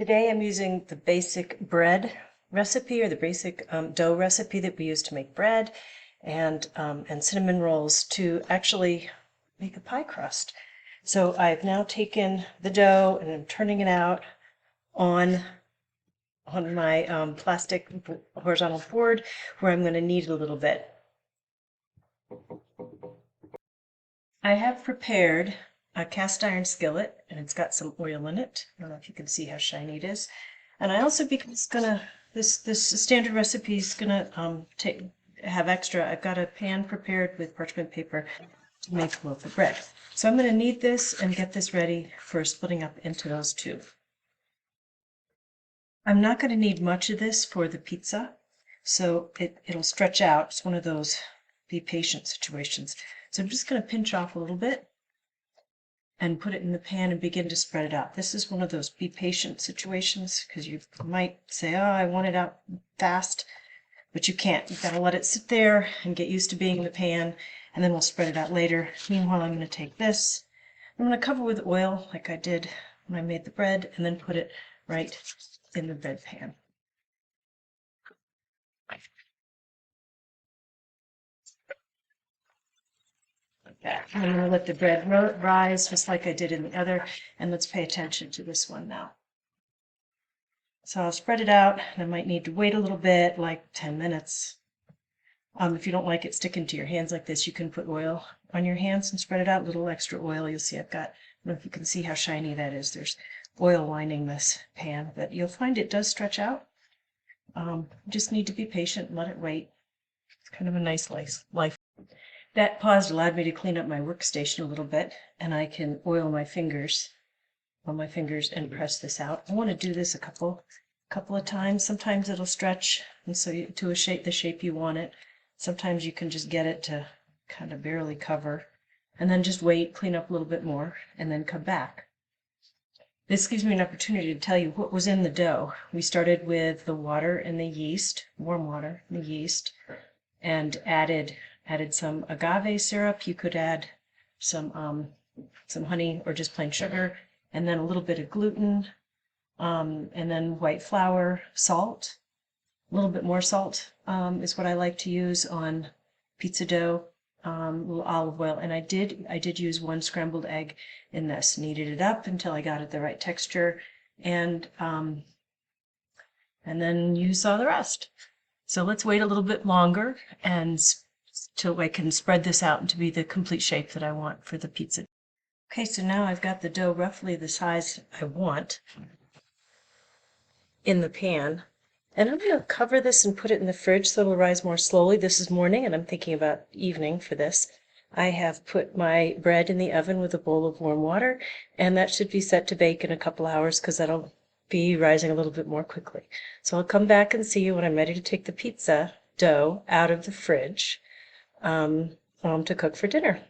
Today I'm using the basic bread recipe, or the basic dough recipe that we use to make bread and cinnamon rolls, to actually make a pie crust. So I've now taken the dough and I'm turning it out on my plastic horizontal board, where I'm going to knead it a little bit. I have prepared a cast iron skillet, and it's got some oil in it. I don't know if you can see how shiny it is. And I also, because it's gonna, this standard recipe is gonna have extra. I've got a pan prepared with parchment paper to make a loaf of bread. So I'm gonna knead this and get this ready for splitting up into those two. I'm not gonna need much of this for the pizza, so it'll stretch out. It's one of those be patient situations. So I'm just gonna pinch off a little bit and put it in the pan and begin to spread it out. This is one of those be patient situations, because you might say, oh, I want it out fast, but you can't. You've got to let it sit there and get used to being in the pan, and then we'll spread it out later. Meanwhile, I'm going to take this. I'm going to cover with oil like I did when I made the bread, and then put it right in the bread pan. I'm going to let the bread rise just like I did in the other, and let's pay attention to this one now. So I'll spread it out, and I might need to wait a little bit, like 10 minutes. If you don't like it sticking to your hands like this, you can put oil on your hands and spread it out, a little extra oil. You'll see I've got, I don't know if you can see how shiny that is. There's oil lining this pan, but you'll find it does stretch out. Just need to be patient and let it wait. It's kind of a nice life. That pause allowed me to clean up my workstation a little bit, and I can oil my fingers on my fingers and press this out. I want to do this a couple of times. Sometimes it'll stretch, and so to the shape you want it. Sometimes you can just get it to kind of barely cover, and then just wait, clean up a little bit more, and then come back. This gives me an opportunity to tell you what was in the dough. We started with the water and the yeast, warm water and the yeast, and added some agave syrup. You could add some honey or just plain sugar, and then a little bit of gluten, and then white flour, salt. A little bit more salt is what I like to use on pizza dough. A little olive oil, and I did use one scrambled egg in this. Kneaded it up until I got it the right texture, and then you saw the rest. So let's wait a little bit longer and till I can spread this out to be the complete shape that I want for the pizza. Okay, so now I've got the dough roughly the size I want in the pan. And I'm going to cover this and put it in the fridge so it'll rise more slowly. This is morning, and I'm thinking about evening for this. I have put my bread in the oven with a bowl of warm water, and that should be set to bake in a couple hours, because that'll be rising a little bit more quickly. So I'll come back and see you when I'm ready to take the pizza dough out of the fridge to cook for dinner.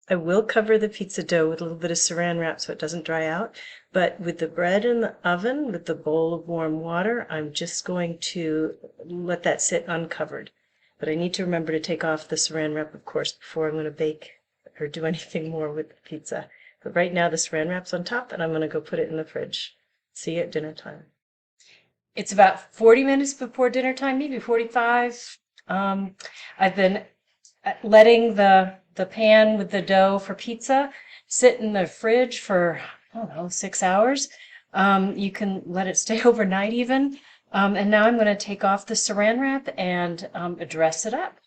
I will cover the pizza dough with a little bit of saran wrap so it doesn't dry out, but with the bread in the oven with the bowl of warm water, I'm just going to let that sit uncovered. But I need to remember to take off the saran wrap, of course, before I'm going to bake or do anything more with the pizza. But right now the saran wrap's on top, and I'm going to go put it in the fridge. See you at dinner time. It's about 40 minutes before dinner time, maybe 45. I've been letting the pan with the dough for pizza sit in the fridge for, I don't know, 6 hours. You can let it stay overnight even. And now I'm going to take off the saran wrap and dress it up.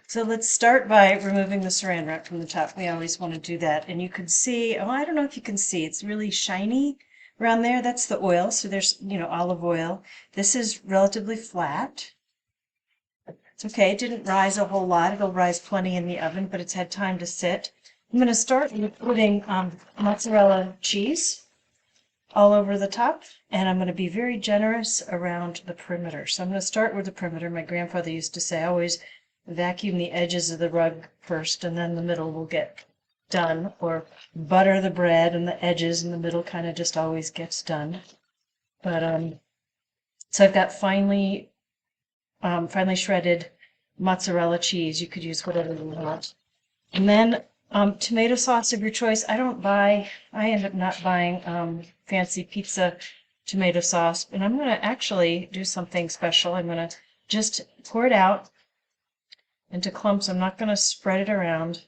So let's start by removing the saran wrap from the top. We always want to do that. And you can see, oh, I don't know if you can see, it's really shiny around there. That's the oil. So there's, olive oil. This is relatively flat. It's okay, it didn't rise a whole lot. It'll rise plenty in the oven, but it's had time to sit. I'm going to start with putting mozzarella cheese all over the top, and I'm going to be very generous around the perimeter. So I'm going to start with the perimeter. My grandfather used to say, always vacuum the edges of the rug first, and then the middle will get done, or butter the bread and the edges, and the middle kind of just always gets done. But so I've got finely shredded mozzarella cheese. You could use whatever you want. And then Tomato sauce of your choice. I end up not buying fancy pizza tomato sauce, and I'm going to actually do something special. I'm going to just pour it out into clumps. I'm not going to spread it around.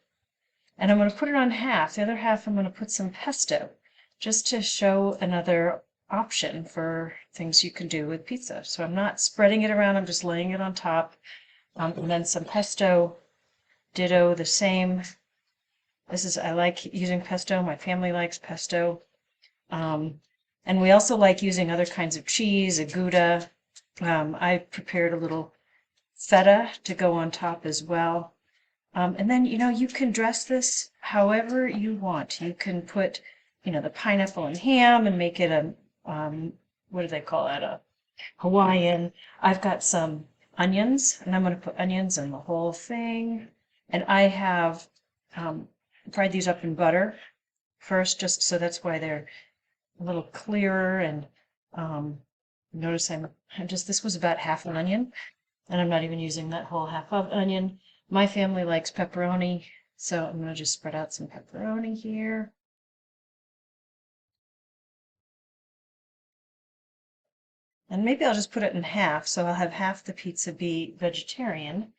And I'm going to put it on half. The other half I'm going to put some pesto, just to show another option for things you can do with pizza. So I'm not spreading it around, I'm just laying it on top. And then some pesto, ditto the same. I like using pesto. My family likes pesto. And we also like using other kinds of cheese, a Gouda. I prepared a little feta to go on top as well. And then, you can dress this however you want. You can put, the pineapple and ham and make it a, what do they call that? A Hawaiian. I've got some onions, and I'm going to put onions in the whole thing. And I have fried these up in butter first, just so that's why they're a little clearer. And notice this was about half an onion, and I'm not even using that whole half of onion. My family likes pepperoni, so I'm going to just spread out some pepperoni here. And maybe I'll just put it in half, so I'll have half the pizza be vegetarian.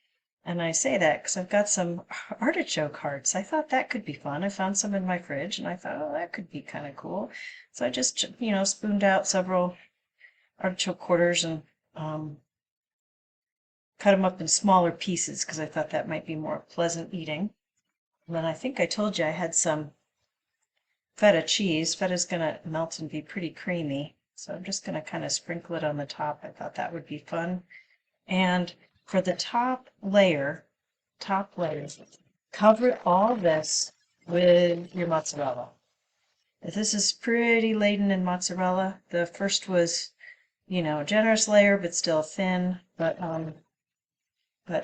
And I say that because I've got some artichoke hearts. I thought that could be fun. I found some in my fridge, and I thought, oh, that could be kind of cool. So I just, spooned out several artichoke quarters and cut them up in smaller pieces because I thought that might be more pleasant eating. And then I think I told you I had some feta cheese. Feta's going to melt and be pretty creamy. So I'm just going to kind of sprinkle it on the top. I thought that would be fun. And for the top layer, cover all this with your mozzarella. This is pretty laden in mozzarella. The first was, a generous layer, but still thin. But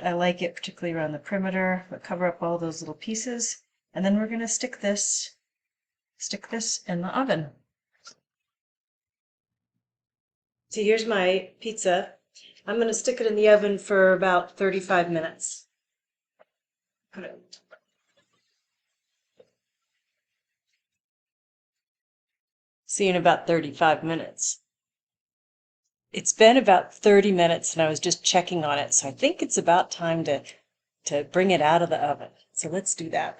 I like it particularly around the perimeter. But cover up all those little pieces, and then we're going to stick this in the oven. So here's my pizza. I'm going to stick it in the oven for about 35 minutes. See you in about 35 minutes. It's been about 30 minutes and I was just checking on it, so I think it's about time to bring it out of the oven. So let's do that.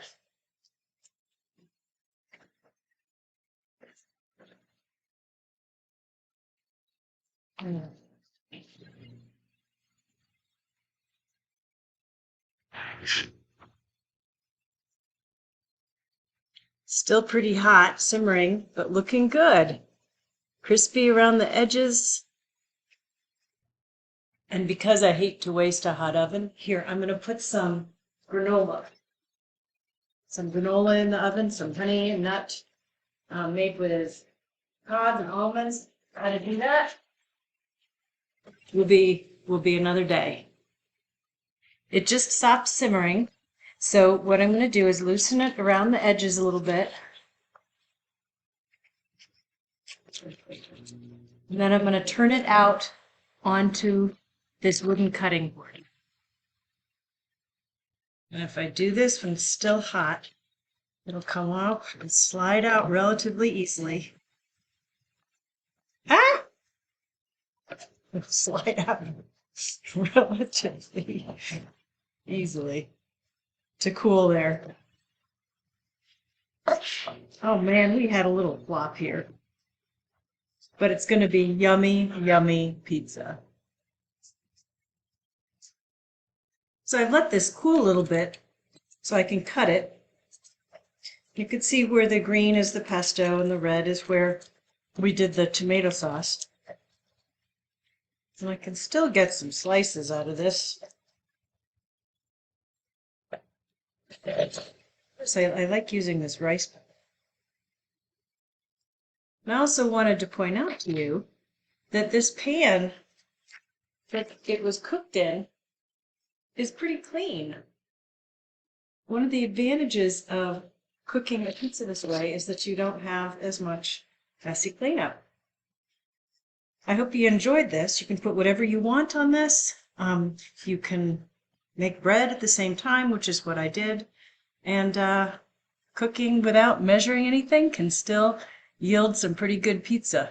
Still pretty hot, simmering, but looking good. Crispy around the edges. And because I hate to waste a hot oven, here, I'm going to put some granola. Some granola in the oven, some honey and nut made with cod and almonds. How to do that will be another day. It just stopped simmering. So what I'm going to do is loosen it around the edges a little bit. And then I'm going to turn it out onto this wooden cutting board. And if I do this when it's still hot, it'll come off and slide out relatively easily. Ah! It'll slide out relatively easily to cool there. Oh man, we had a little flop here. But it's going to be yummy, yummy pizza. So I've let this cool a little bit so I can cut it. You can see where the green is the pesto and the red is where we did the tomato sauce. And I can still get some slices out of this. So I like using this rice. And I also wanted to point out to you that this pan that it was cooked in is pretty clean. One of the advantages of cooking a pizza this way is that you don't have as much messy cleanup. I hope you enjoyed this. You can put whatever you want on this. You can make bread at the same time, which is what I did. And cooking without measuring anything can still yield some pretty good pizza.